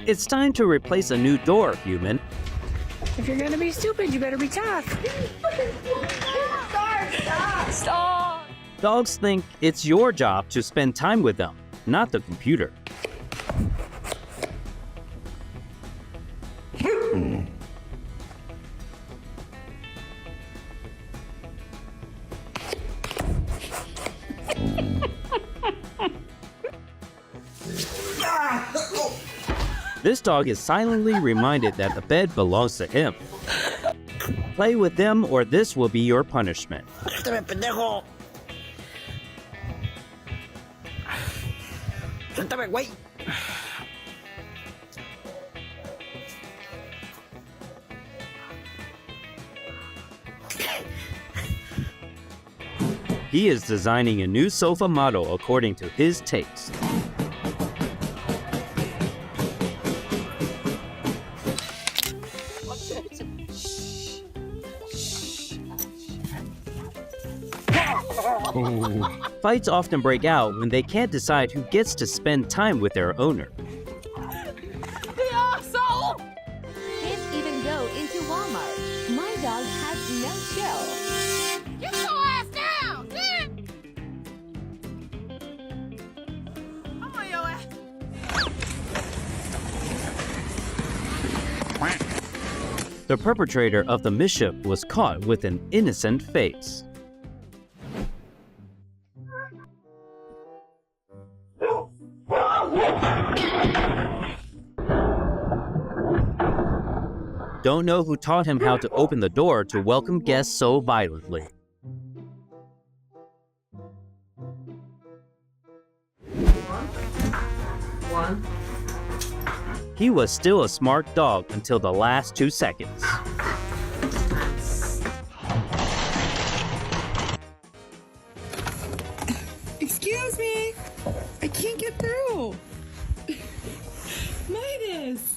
It's time to replace a new door, human. If you're gonna be stupid, you better be tough. Stop! Dogs think it's your job to spend time with them, not the computer. This dog is silently reminded that the bed belongs to him. Play with them or this will be your punishment. Pendejo. Suéltame, güey. He is designing a new sofa model according to his taste. Fights often break out when they can't decide who gets to spend time with their owner. The asshole! Can't even go into Walmart. My dog has no chill. Get your ass down! I'm on your ass. The perpetrator of the mischief was caught with an innocent face. Don't know who taught him how to open the door to welcome guests so violently. One. He was still a smart dog until the last 2 seconds. Excuse me, I can't get through. Midas.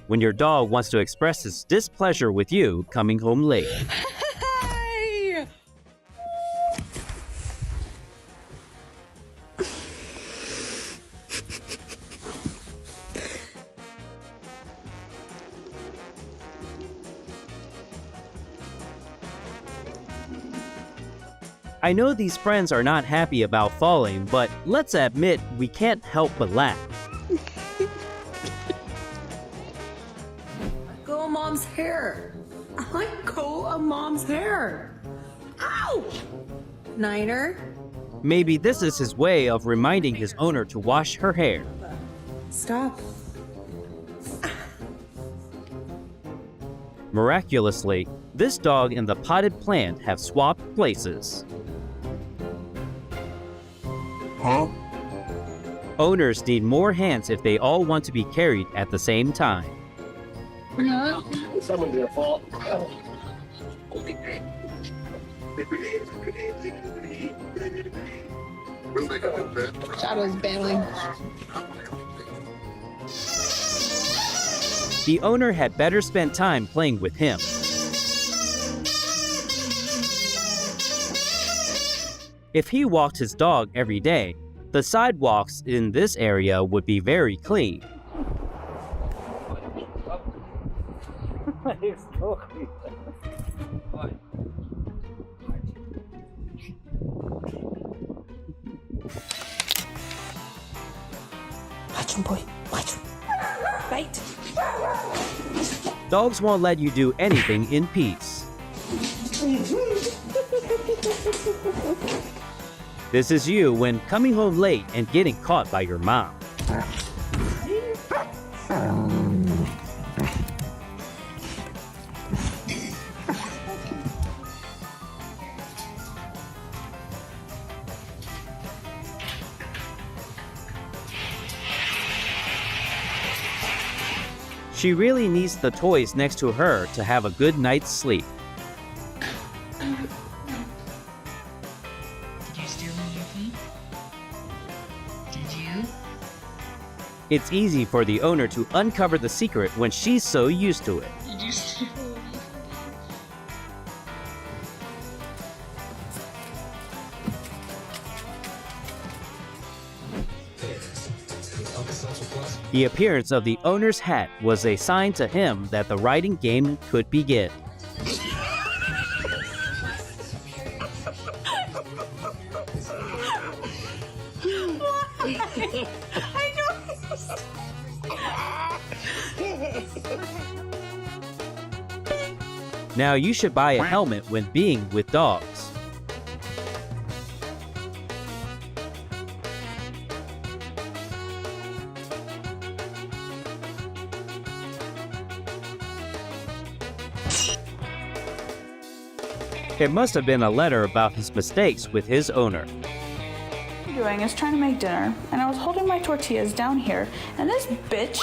When your dog wants to express his displeasure with you coming home late. Hi. I know these friends are not happy about falling, but let's admit we can't help but laugh. Let go of mom's hair. Let go of mom's hair. Ow! Niner. Maybe this is his way of reminding his owner to wash her hair. Stop. Miraculously, this dog and the potted plant have swapped places. Huh? Owners need more hands if they all want to be carried at the same time. It's some of their fault. Shadow's bailing. The owner had better spend time playing with him. If he walked his dog every day, the sidewalks in this area would be very clean. Watch him, boy. Watch him. Bite. Dogs won't let you do anything in peace. This is you when coming home late and getting caught by your mom. She really needs the toys next to her to have a good night's sleep. Did you steal one of your feet? Did you? It's easy for the owner to uncover the secret when she's so used to it. Did you steal? Alka-Seltzer Plus. The appearance of the owner's hat was a sign to him that the riding game could begin. Now you should buy a helmet when being with dogs. It must have been a letter about his mistakes with his owner. What I'm doing is trying to make dinner, and I was holding my tortillas down here, and this bitch.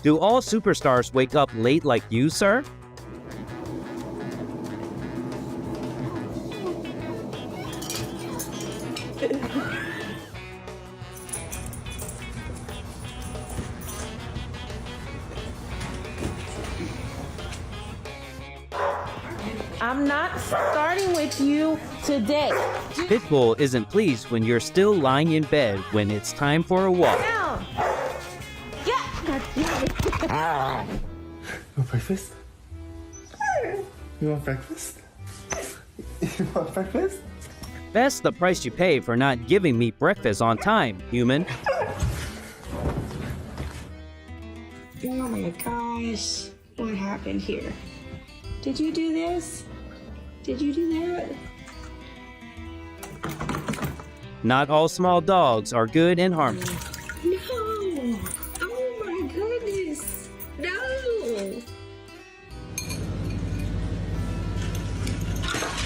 Do all superstars wake up late like you, sir? I'm not starting with you today. Pitbull isn't pleased when you're still lying in bed when it's time for a walk. Down. Yeah. You want breakfast? You want breakfast? You want breakfast? That's the price you pay for not giving me breakfast on time, human. Oh my gosh. What happened here? Did you do this? Did you do that? Not all small dogs are good and harmless. No! Oh my goodness! No!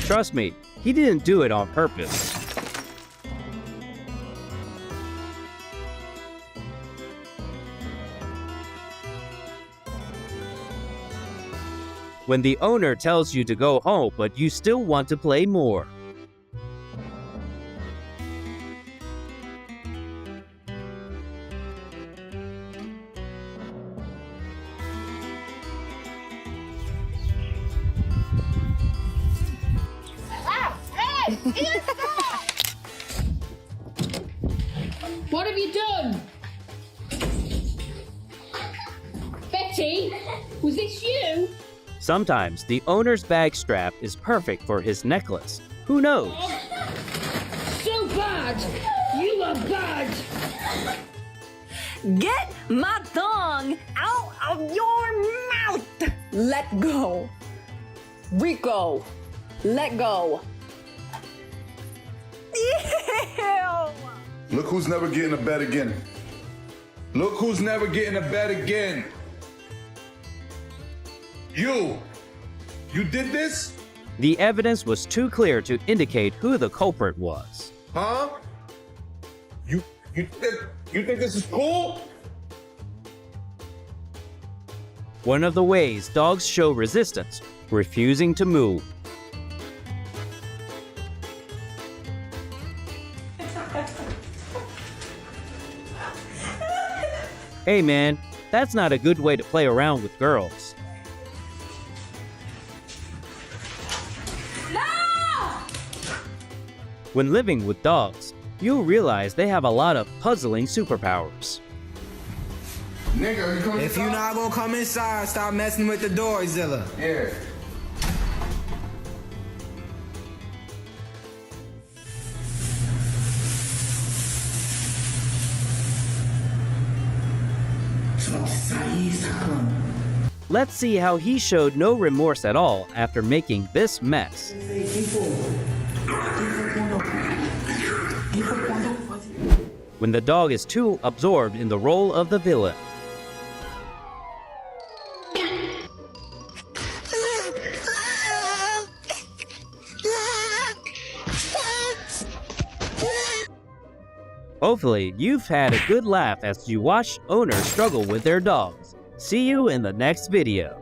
Trust me, he didn't do it on purpose. When the owner tells you to go home, but you still want to play more. What have you done? Betty, was this you? Sometimes the owner's bag strap is perfect for his necklace. Who knows? So bad! You are bad! Get my tongue out of your mouth. Let go. Rico, let go. Ew. Look who's never getting a bed again. Look who's never getting a bed again. You did this? The evidence was too clear to indicate who the culprit was. Huh? You think this is cool? One of the ways dogs show resistance, refusing to move. Hey man, that's not a good way to play around with girls. When living with dogs, you'll realize they have a lot of puzzling superpowers. Nigga, you coming If you're not gonna come inside, stop messing with the door, Zilla. Yeah. Let's see how he showed no remorse at all after making this mess. When the dog is too absorbed in the role of the villain. Hopefully, you've had a good laugh as you watch owners struggle with their dogs. See you in the next video.